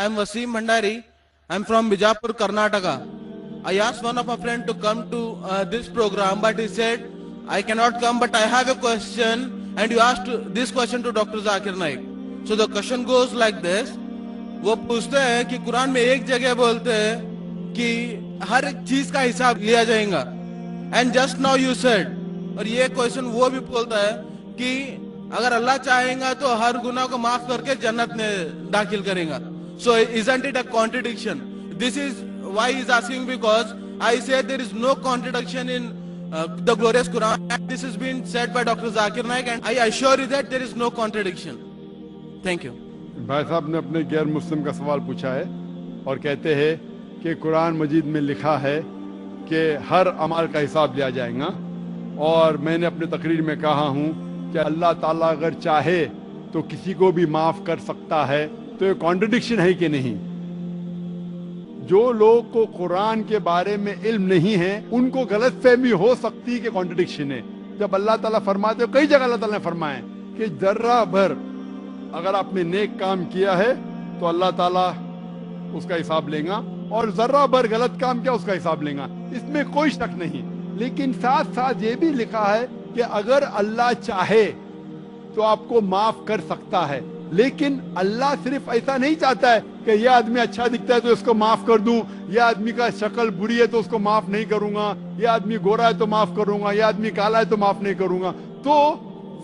I'm Wasim Bhandari. I'm from Bijapur, Karnataka. I asked one of my friends to come to this program, but he said, I cannot come, but I have a question, and you asked this question to Dr. Zakir Naik. So the question goes like this. वो पूछते हैं कि कुरान में एक जगह बोलते हैं कि हर एक चीज का हिसाब लिया जाएगा, and just now you said, और ये क्वेश्चन वो भी बोलता है कि अगर अल्लाह चाहेगा तो हर गुनाह को माफ करके जन्नत में दाखिल करेगा. So isn't it a contradiction? This is why he is asking, because I said there is no contradiction in the glorious Quran, and this has been said by Dr. Zakir Naik, and I assure you that there is no contradiction. Thank you. भाई साहब ने अपने गैर मुस्लिम का सवाल पूछा है और कहते हैं कि कुरान मजीद में लिखा है कि हर अमल का हिसाब लिया जाएगा, और मैंने अपने तकरीर में कहा हूँ कि अल्लाह ताला अगर चाहे तो किसी को भी माफ़ कर सकता है. तो ये कॉन्ट्रडिक्शन है कि नहीं? जो लोग को कुरान के बारे में इल्म नहीं है उनको गलत फहमी हो सकती कि कॉन्ट्रडिक्शन है. जब अल्लाह ताला फरमाते, कई जगह अल्लाह ताला ने फरमाया कि जर्रा भर अगर आपने नेक काम किया है तो अल्लाह ताला उसका हिसाब लेगा, और जर्रा भर गलत काम किया उसका हिसाब लेगा, इसमें कोई शक नहीं. लेकिन साथ साथ ये भी लिखा है कि अगर अल्लाह चाहे तो आपको माफ कर सकता है. लेकिन अल्लाह सिर्फ ऐसा नहीं चाहता है कि यह आदमी अच्छा दिखता है तो इसको माफ कर दूं, यह आदमी का शक्ल बुरी है तो उसको माफ नहीं करूंगा, यह आदमी गोरा है तो माफ करूंगा, यह आदमी काला है तो माफ नहीं करूंगा. तो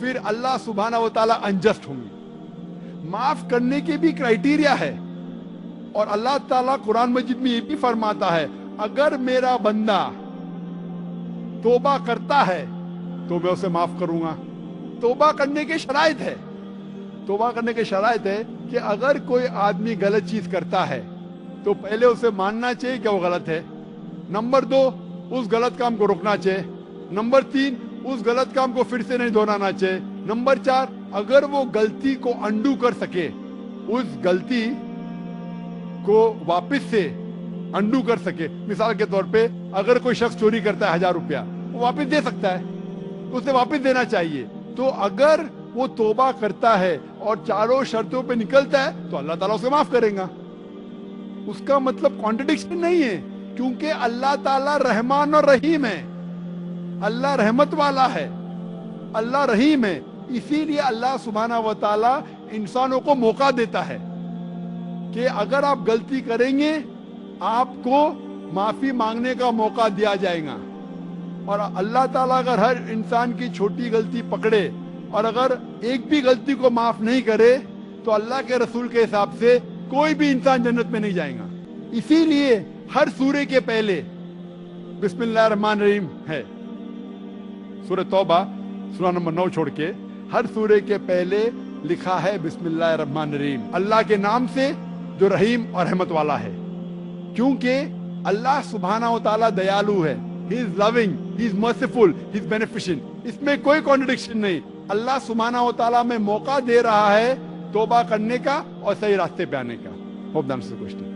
फिर अल्लाह सुब्हानहू व तआला अनजस्ट होंगे. माफ करने के भी क्राइटेरिया है, और अल्लाह ताला कुरान मजीद में ये भी फरमाता है अगर मेरा बंदा तौबा करता है तो मैं उसे माफ करूंगा. तौबा करने के शराइत है. तौबा करने के शराइत है कि अगर कोई आदमी गलत चीज करता है तो पहले उसे मानना चाहिए कि वो गलत है. नंबर 2, उस गलत काम को रोकना चाहिए. नंबर 3, उस गलत काम को फिर से नहीं दोहराना चाहिए. नंबर 4, अगर वो गलती को अंडू कर सके, उस गलती को वापस से अंडू कर सके. मिसाल के तौर पे अगर कोई शख्स चोरी करता है 1000 रुपया, वो वापस दे सकता है, उसे वापस देना चाहिए. तो अगर वो तौबा करता है और चारों शर्तों पे निकलता है तो अल्लाह ताला उसे माफ करेगा. उसका मतलब कॉन्ट्रडिक्शन नहीं है, क्योंकि अल्लाह ताला रहमान और रहीम है. अल्लाह रहमत वाला है, अल्लाह रहीम है. इसीलिए अल्लाह सुब्हानहू व तआला इंसानों को मौका देता है कि अगर आप गलती करेंगे आपको माफी मांगने का मौका दिया जाएगा. और अल्लाह ताला अगर हर इंसान की छोटी गलती पकड़े और अगर एक भी गलती को माफ नहीं करे तो अल्लाह के रसूल के हिसाब से कोई भी इंसान जन्नत में नहीं जाएगा. इसीलिए हर सूरे के पहले बिस्मिल्लाहिर्रहमानिर्रहीम है. सूरह तौबा सूरा नंबर 9 छोड़ के हर सूरे के पहले लिखा है बिस्मिल्लाहिर्रहमानिर्रहीम, अल्लाह के नाम से जो रहीम और रहमत वाला है. क्योंकि अल्लाह सुब्हानहू व तआला दयालु है. He is loving, he is merciful, he is beneficent. इसमें कोई कॉन्ट्रडिक्शन नहीं. अल्लाह सुब्हानहू व तआला में मौका दे रहा है तौबा करने का और सही रास्ते पे आने का. Hope that answers the question.